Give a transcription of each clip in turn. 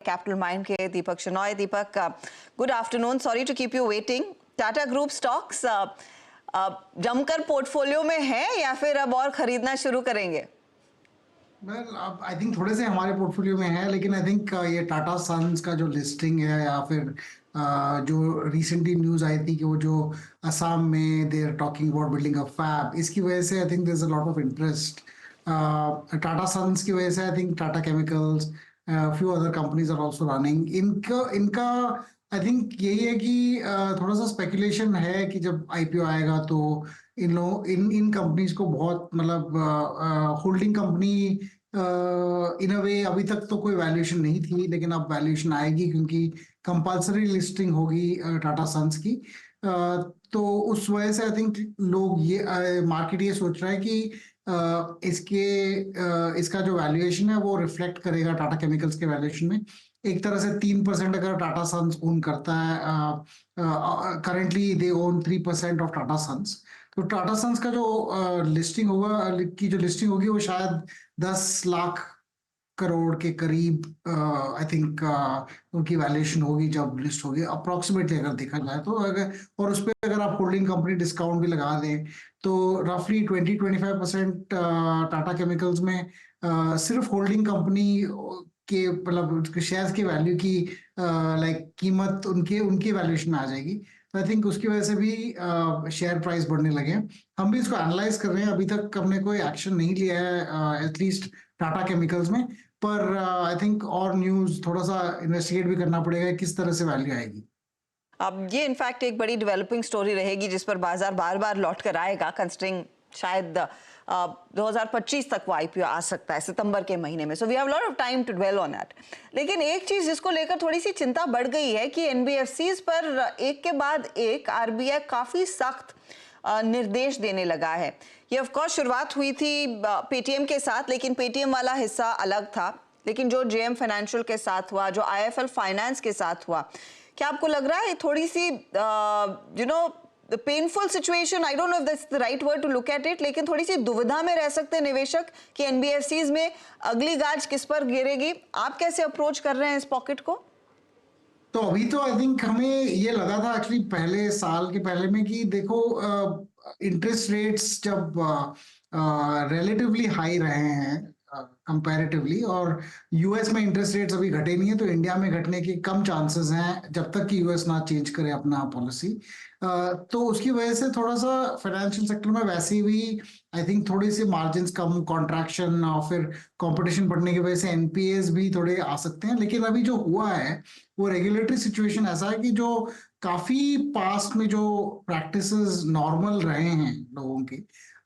Capital Mind के Deepak Shenoy. Deepak, good afternoon, sorry to keep you waiting. Tata group stocks जमकर portfolio में है या फिर अब और खरीदना शुरू करेंगे? आई थिंक थोड़े से हमारे पोर्टफोलियो में है, लेकिन आई थिंक ये टाटा सन्स का जो लिस्टिंग है या फिर जो रिसेंटली न्यूज आई थी कि वो जो असम में they are talking about building a fab, इसकी वजह से I think there is a lot of interest Tata Sons की वजह से। I think Tata Chemicals, few other companies are also running. इनका इनका आई थिंक यही है कि थोड़ा सा स्पेकुलेशन है कि जब आईपीओ आएगा तो इन लोग इन कंपनीज को बहुत मतलब होल्डिंग कंपनी इन अ वे अभी तक तो कोई वैल्यूएशन नहीं थी, लेकिन अब वैल्यूएशन आएगी क्योंकि कंपल्सरी लिस्टिंग होगी टाटा सन्स की। तो उस वजह से आई थिंक लोग ये मार्केट ये सोच रहा है कि इसका जो वैल्यूएशन है वो रिफ्लेक्ट करेगा टाटा केमिकल्स के वैल्यूएशन में। एक तरह से 3% अगर टाटा सन्स ओन करता है, currently they own 3% of Tata Sons, तो टाटा सन्स का जो लिस्टिंग होगा की जो लिस्टिंग होगी वो शायद 10 लाख करोड़ के करीब आई थिंक उनकी वैल्यूएशन होगी जब लिस्ट होगी, अप्रोक्सीमेटली अगर देखा जाए तो। अगर और उस पर अगर आप होल्डिंग कंपनी डिस्काउंट भी लगा दें तो रफली 20-25% टाटा केमिकल्स में सिर्फ होल्डिंग कंपनी के मतलब शेयर्स की वैल्यू की लाइक कीमत उनके उनके वैल्यूएशन में आ जाएगी। तो आई थिंक उसकी वजह से भी शेयर प्राइस बढ़ने लगे हैं। हम भी इसको एनालाइज कर रहे हैं, अभी तक हमने कोई एक्शन नहीं लिया है एटलीस्ट टाटा केमिकल्स में, पर आई थिंक और न्यूज थोड़ा सा इन्वेस्टिगेट भी करना पड़ेगा किस तरह से वैल्यू आएगी। अब ये इनफैक्ट एक बड़ी डेवलपिंग स्टोरी रहेगी जिस पर बाजार बार बार लौट कर आएगा, कंसिडरिंग शायद 2025 तक वो आईपीओ आ सकता है सितंबर के महीने में। So we have lot of time to dwell on that. लेकिन एक चीज जिसको लेकर थोड़ी सी चिंता बढ़ गई है कि एनबीएफसीज पर एक के बाद एक आरबीआई काफी सख्त निर्देश देने लगा है। ये ऑफ कोर्स शुरुआत हुई थी पेटीएम के साथ, लेकिन पेटीएम वाला हिस्सा अलग था। लेकिन जो जेएम फाइनेंशियल के साथ हुआ, जो आईएफएल फाइनेंस के साथ हुआ, क्या आपको लग रहा है थोड़ी सी the painful situation, I don't know if that's the right word to look at it, लेकिन थोड़ी सी दुविधा में रह सकते हैं निवेशक कि एनबीएफसीज में अगली गाज किस पर गिरेगी? आप कैसे अप्रोच कर रहे हैं इस पॉकेट को? तो अभी तो आई थिंक हमें ये लगा था एक्चुअली पहले साल के पहले में कि देखो इंटरेस्ट रेट्स जब रिलेटिवली हाई रहे हैं कंपैरेटिवली, और यूएस में इंटरेस्ट रेट्स अभी घटे नहीं है, तो इंडिया में घटने के कम चांसेस हैं जब तक कि यूएस ना चेंज करे अपना पॉलिसी। तो उसकी वजह से थोड़ा सा फाइनेंशियल सेक्टर में वैसे भी आई थिंक थोड़ी सी मार्जिन कम, कॉन्ट्रैक्शन और फिर कंपटीशन बढ़ने की वजह से एनपीएस भी थोड़े आ सकते हैं। लेकिन अभी जो हुआ है वो रेगुलेटरी सिचुएशन ऐसा है कि जो काफी पास्ट में जो प्रैक्टिसेस नॉर्मल रहे हैं लोगों के,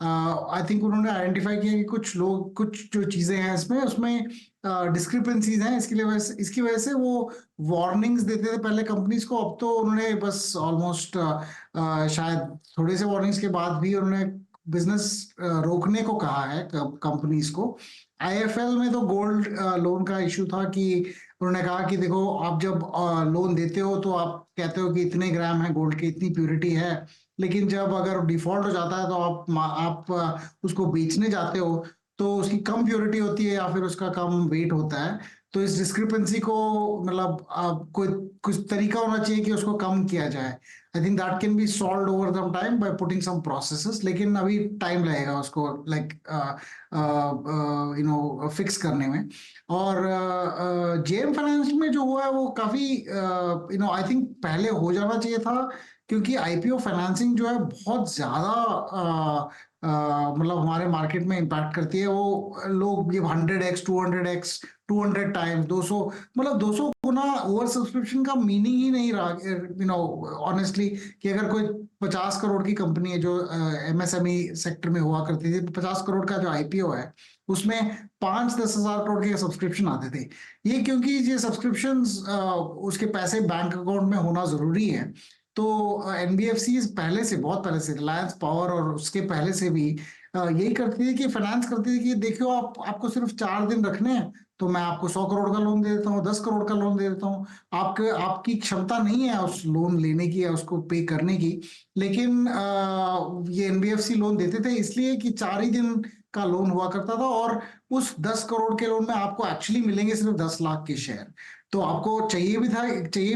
आई थिंक उन्होंने आइडेंटिफाई किया कि कुछ लोग कुछ जो चीजें हैं इसमें उसमें डिस्क्रिपेंसीज हैं। इसकी वजह से वो वार्निंग्स देते थे पहले कंपनीज को, अब तो उन्होंने बस ऑलमोस्ट शायद थोड़े से वार्निंग्स के बाद भी उन्होंने बिजनेस रोकने को कहा है कंपनीज को। आईएफएल में तो गोल्ड लोन का इशू था कि उन्होंने कहा कि देखो आप जब लोन देते हो तो आप कहते हो कि इतने ग्राम है गोल्ड की, इतनी प्योरिटी है, लेकिन जब अगर डिफॉल्ट हो जाता है तो आप उसको बेचने जाते हो तो उसकी कम प्योरिटी होती है या फिर उसका कम वेट होता है। तो इस डिस्क्रिपेंसी को मतलब कोई कुछ तरीका होना चाहिए कि उसको कम किया जाए। I think that can be solved over the time by putting some processes, लेकिन अभी टाइम लगेगा उसको लाइक फिक्स करने में। और जेएम फाइनेंस में जो हुआ है वो काफी आई थिंक पहले हो जाना चाहिए था, क्योंकि आईपीओ फाइनेंसिंग जो है बहुत ज्यादा मतलब हमारे मार्केट में इम्पैक्ट करती है। वो लोग ये 100x 200x 200 टाइम्स 200 मतलब 200 गुना ओवर सब्सक्रिप्शन का मीनिंग ही नहीं रहा ऑनेस्टली, कि अगर कोई 50 करोड़ की कंपनी है जो एमएसएमई सेक्टर में हुआ करती थी, 50 करोड़ का जो आईपीओ है उसमें 5-10 हजार करोड़ के सब्सक्रिप्शन आते थे। ये क्योंकि ये सब्सक्रिप्शन उसके पैसे बैंक अकाउंट में होना जरूरी है। तो एनबीएफसी पहले से, बहुत पहले से, रिलायंस पावर और उसके पहले से भी यही करती थी कि फाइनेंस करती थी कि देखो आपको सिर्फ 4 दिन रखने हैं तो मैं आपको 100 करोड़ का लोन दे देता हूँ, 10 करोड़ का लोन दे देता हूँ। आपकी क्षमता नहीं है उस लोन लेने की या उसको पे करने की, लेकिन ये एनबीएफसी लोन देते थे इसलिए कि 4 ही दिन का लोन हुआ करता था, और उस 10 करोड़ के लोन में आपको एक्चुअली मिलेंगे सिर्फ 10 लाख के शेयर। तो आपको चाहिए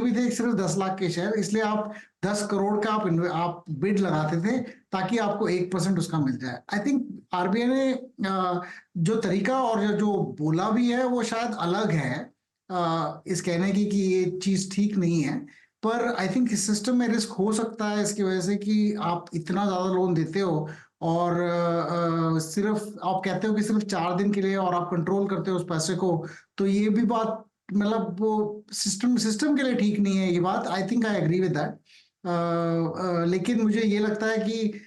भी थे सिर्फ 10 लाख के शेयर, इसलिए आप 10 करोड़ का आप बिड लगाते थे ताकि आपको 1% उसका मिल जाए। आई थिंक आरबीआई ने जो तरीका और जो बोला भी है वो शायद अलग है इस कहने की कि ये चीज ठीक नहीं है, पर आई थिंक इस सिस्टम में रिस्क हो सकता है इसकी वजह से कि आप इतना ज्यादा लोन देते हो और सिर्फ आप कहते हो कि सिर्फ 4 दिन के लिए और आप कंट्रोल करते हो उस पैसे को, तो ये भी बात मतलब वो सिस्टम के लिए ठीक नहीं है ये बात। I think I agree with that. लेकिन मुझे ये लगता है कि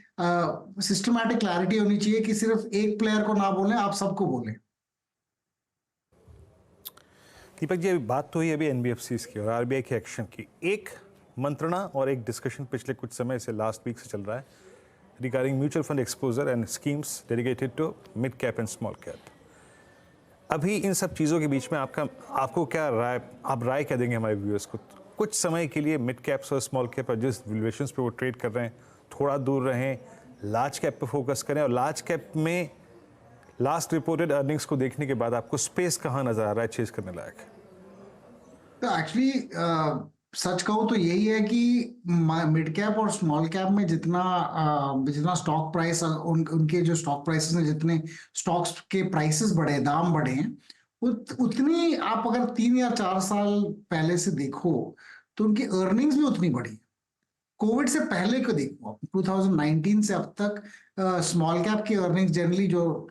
सिस्टमैटिक क्लैरिटी होनी चाहिए कि सिर्फ एक प्लेयर को ना बोलें, आप सबको बोलें। दीपक जी, अभी बात तो हुई अभी एनबीएफसीज की और आरबीआई के एक्शन की। एक मंत्रणा और एक डिस्कशन पिछले कुछ समय से, लास्ट वीक से चल रहा है regarding mutual fund exposure and schemes dedicated to mid cap and small cap. अभी इन सब चीज़ों के बीच में आपको क्या राय क्या देंगे हमारे व्यूअर्स को? कुछ समय के लिए मिड कैप्स और स्मॉल कैप और जिस वैल्यूएशंस पे वो ट्रेड कर रहे हैं थोड़ा दूर रहें, लार्ज कैप पे फोकस करें, और लार्ज कैप में लास्ट रिपोर्टेड अर्निंग्स को देखने के बाद आपको स्पेस कहाँ नजर आ रहा है चेज करने लायक? तो एक्चुअली सच कहूँ तो यही है कि मिड कैप और स्मॉल कैप में जितना स्टॉक प्राइस उनके जो स्टॉक प्राइसेस हैं, जितने स्टॉक्स के प्राइसेस बढ़े, दाम बढ़े हैं, उतनी आप अगर 3 या 4 साल पहले से देखो तो उनकी अर्निंग्स भी उतनी बढ़ी। कोविड से पहले को देखो, 2019 से अब तक स्मॉल कैप की अर्निंग्स जनरली जो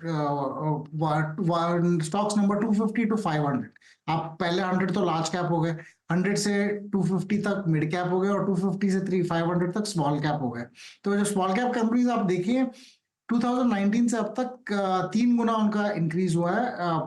स्टॉक्स नंबर 250 टू 500, आप पहले 100 तो लार्ज कैप हो गए, 100 से 250 तक मिड कैप हो गए और 250 से 500 तक स्मॉल कैप हो गए। तो जो स्मॉल कैप कंपनीज आप देखिए 2019 से अब तक 3 गुना उनका इंक्रीज हुआ है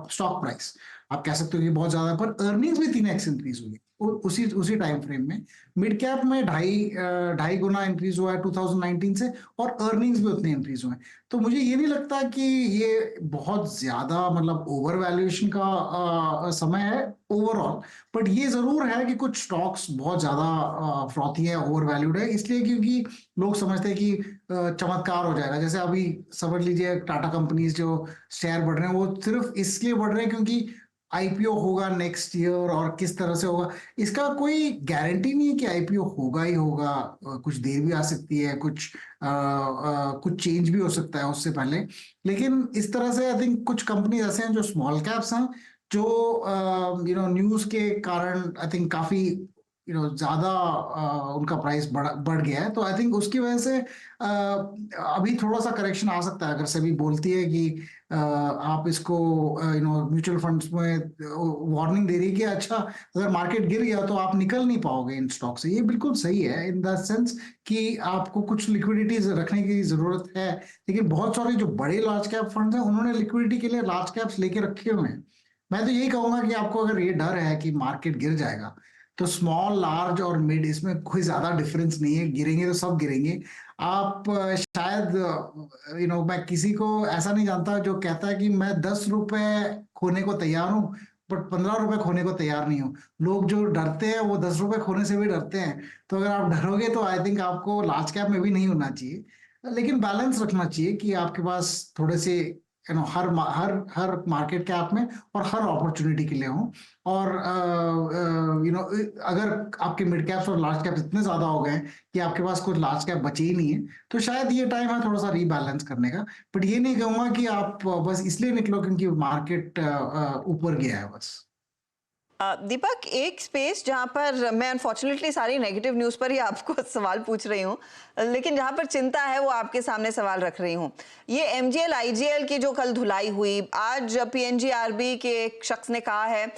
स्टॉक प्राइस। आप कह सकते हो कि बहुत ज्यादा, पर अर्निंग्स भी 3x इंक्रीज हुई है उसी टाइम फ्रेम में। मिड कैप में ढाई गुना इंक्रीज हुआ है 2019 से, और अर्निंग्स भी उतने इंक्रीज हुए हैं। तो मुझे ये नहीं लगता कि ये बहुत ज्यादा मतलब ओवर वैल्यूएशन का समय है ओवरऑल, बट ये जरूर है कि कुछ स्टॉक्स बहुत ज्यादा फ्रॉथी है, ओवर वैल्यूड है, इसलिए क्योंकि लोग समझते हैं कि चमत्कार हो जाएगा। जैसे अभी समझ लीजिए टाटा कंपनीज जो शेयर बढ़ रहे हैं वो सिर्फ इसलिए बढ़ रहे हैं क्योंकि आईपीओ होगा नेक्स्ट ईयर, और किस तरह से होगा इसका कोई गारंटी नहीं है कि आईपीओ होगा ही होगा। कुछ देर भी आ सकती है, कुछ चेंज भी हो सकता है उससे पहले। लेकिन इस तरह से आई थिंक कुछ कंपनी ऐसे हैं जो स्मॉल कैप्स हैं, जो न्यूज के कारण आई थिंक काफी ज्यादा उनका प्राइस बढ़ गया है। तो आई थिंक उसकी वजह से अभी थोड़ा सा करेक्शन आ सकता है। अगर सभी बोलती है कि आप इसको म्यूचुअल फंड्स में वार्निंग दे रही है कि अच्छा अगर मार्केट गिर गया तो आप निकल नहीं पाओगे इन स्टॉक से, ये बिल्कुल सही है इन द सेंस कि आपको कुछ लिक्विडिटी रखने की जरूरत है। लेकिन बहुत सारे जो बड़े लार्ज कैप फंड्स हैं उन्होंने लिक्विडिटी के लिए लार्ज कैप्स लेके रखे हुए हैं। मैं तो यही कहूंगा कि आपको अगर ये डर है कि मार्केट गिर जाएगा तो स्मॉल, लार्ज और मिड इसमें कोई ज्यादा डिफरेंस नहीं है, गिरेंगे तो सब गिरेंगे। आप शायद मैं किसी को ऐसा नहीं जानता जो कहता है कि मैं 10 रुपए खोने को तैयार हूं बट 15 रुपए खोने को तैयार नहीं हूं। लोग जो डरते हैं वो 10 रुपए खोने से भी डरते हैं। तो अगर आप डरोगे तो आई थिंक आपको लार्ज कैप में भी नहीं होना चाहिए, लेकिन बैलेंस रखना चाहिए कि आपके पास थोड़े से हर मार्केट कैप में और हर अपॉर्चुनिटी के लिए हो। और अगर आपके मिड कैप्स और लार्ज कैप्स इतने ज्यादा हो गए कि आपके पास कुछ लार्ज कैप बचे ही नहीं है, तो शायद ये टाइम है थोड़ा सा रीबैलेंस करने का। बट ये नहीं कहूंगा कि आप बस इसलिए निकलो क्योंकि मार्केट ऊपर गया है बस। दीपक, एक स्पेस जहां पर मैं अनफॉर्चुनेटली सारी नेगेटिव न्यूज पर ही आपको सवाल पूछ रही हूं, लेकिन जहां पर चिंता है वो आपके सामने सवाल रख रही हूं। ये एमजीएल आईजीएल की जो कल धुलाई हुई, आज पीएनजीआरबी के एक शख्स ने कहा है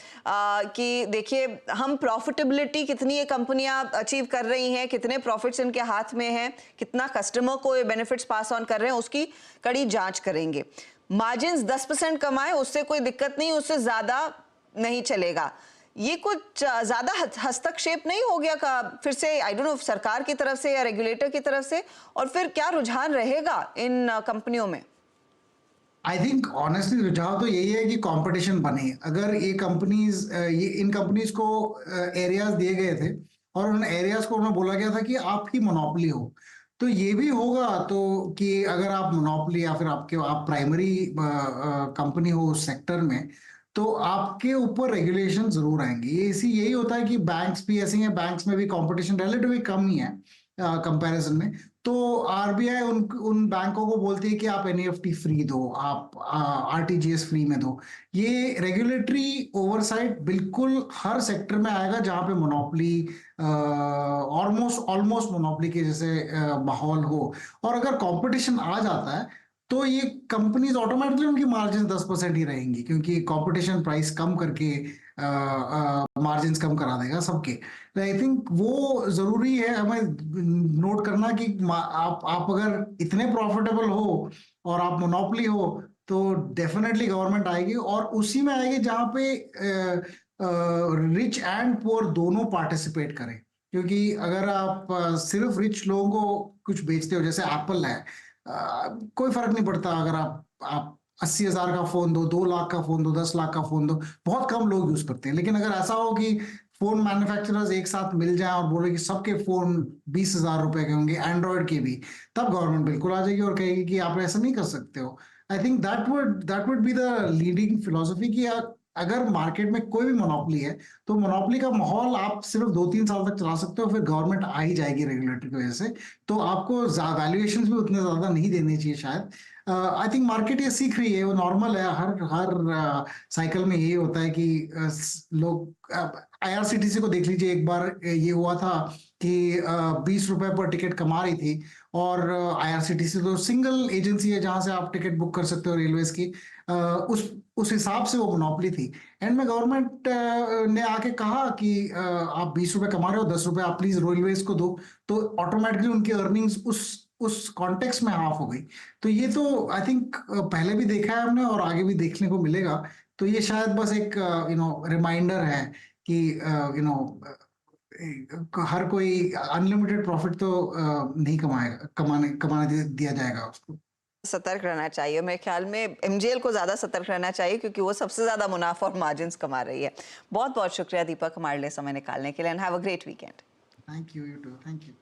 कि देखिए हम प्रॉफिटेबिलिटी कितनी ये कंपनियां अचीव कर रही हैं, कितने प्रॉफिट्स इनके हाथ में हैं, कितना कस्टमर को ये बेनिफिट्स पास ऑन कर रहे हैं, उसकी कड़ी जांच करेंगे। मार्जिन 10% कमाए उससे कोई दिक्कत नहीं, उससे ज्यादा नहीं चलेगा। ये कुछ ज्यादा हस्तक्षेप नहीं हो गया का फिर से, आई डोंट नो, सरकार की तरफ से या रेगुलेटर की तरफ से? और फिर क्या रुझान रहेगा इन कंपनियों में? आई थिंक ऑनेस्टली रुझाव तो यही है कि कंपटीशन बने। अगर इन कंपनीज को एरियाज दिए गए थे और उन एरियाज को उन्हें बोला गया था कि आप ही मोनोपोली हो, तो ये भी होगा तो कि अगर आप मोनोपोली या फिर आप प्राइमरी कंपनी हो उस सेक्टर में, तो आपके ऊपर रेगुलेशन जरूर आएंगे। ये इसी यही होता है कि बैंक्स भी ऐसे हैं, बैंक्स में भी कंपटीशन रिलेटिवली कम ही है कंपैरिजन में। तो आरबीआई उन बैंकों को बोलती है कि आप एनईएफटी फ्री दो, आप आरटीजीएस फ्री में दो। ये रेगुलेटरी ओवरसाइट बिल्कुल हर सेक्टर में आएगा जहां पे मोनोपोली, ऑलमोस्ट मोनोपोली के जैसे माहौल हो। और अगर कंपटीशन आ जाता है तो ये कंपनीज ऑटोमेटिकली उनकी मार्जिन 10% ही रहेंगी, क्योंकि कंपटीशन प्राइस कम करके मार्जिन कम करा देगा सबके। तो आई थिंक वो जरूरी है हमें नोट करना कि आप अगर इतने प्रॉफिटेबल हो और आप मोनोपोली हो तो डेफिनेटली गवर्नमेंट आएगी, और उसी में आएगी जहां पे रिच एंड पुअर दोनों पार्टिसिपेट करें। क्योंकि अगर आप सिर्फ रिच लोगों को कुछ बेचते हो, जैसे एप्पल है, कोई फर्क नहीं पड़ता अगर आप 80,000 का फोन दो, 2 लाख का फोन दो, 10 लाख का फोन दो, बहुत कम लोग यूज करते हैं। लेकिन अगर ऐसा हो कि फोन मैन्युफैक्चरर्स एक साथ मिल जाएं और बोले कि सबके फोन 20,000 रुपए के होंगे, एंड्रॉयड के भी, तब गवर्नमेंट बिल्कुल आ जाएगी और कहेगी कि आप ऐसा नहीं कर सकते हो। आई think that would be the leading philosophy कि अगर मार्केट में कोई भी मोनोपोली है तो मोनोपोली का माहौल आप सिर्फ 2-3 साल तक चला सकते हो, फिर गवर्नमेंट आ ही जाएगी रेगुलेटरी की वजह से। तो आपको वैल्यूएशन भी उतने ज्यादा नहीं देने चाहिए शायद। आई थिंक मार्केट ये सीख रही है, वो नॉर्मल है, हर साइकिल में ये होता है कि लोग, आईआरसीटीसी को देख लीजिए, एक बार ये हुआ था कि 20 रुपए पर टिकट कमा रही थी, और आईआरसीटीसी तो सिंगल एजेंसी है जहां से आप टिकट बुक कर सकते हो रेलवेज की, उस हिसाब से वो मोनोपोली थी। एंड में गवर्नमेंट ने आके कहा कि आप 20 रुपए कमा रहे हो, 10 रुपए आप प्लीज रेलवेज को दो, तो ऑटोमेटिकली उनकी अर्निंग्स उस कॉन्टेक्स्ट में हाफ हो गई। तो ये तो आई थिंक पहले भी देखा है हमने और आगे भी देखने को मिलेगा। तो ये शायद बस एक रिमाइंडर है कि हर कोई अनलिमिटेड प्रॉफिट तो नहीं कमाने दिया जाएगा उसको। सतर्क रहना चाहिए, मेरे ख्याल में एमजीएल को ज्यादा सतर्क रहना चाहिए क्योंकि वो सबसे ज्यादा मुनाफा और मार्जिन कमा रही है। बहुत बहुत शुक्रिया दीपक हमारे लिए समय निकालने के लिए, and have a great weekend. Thank you, you too, thank you.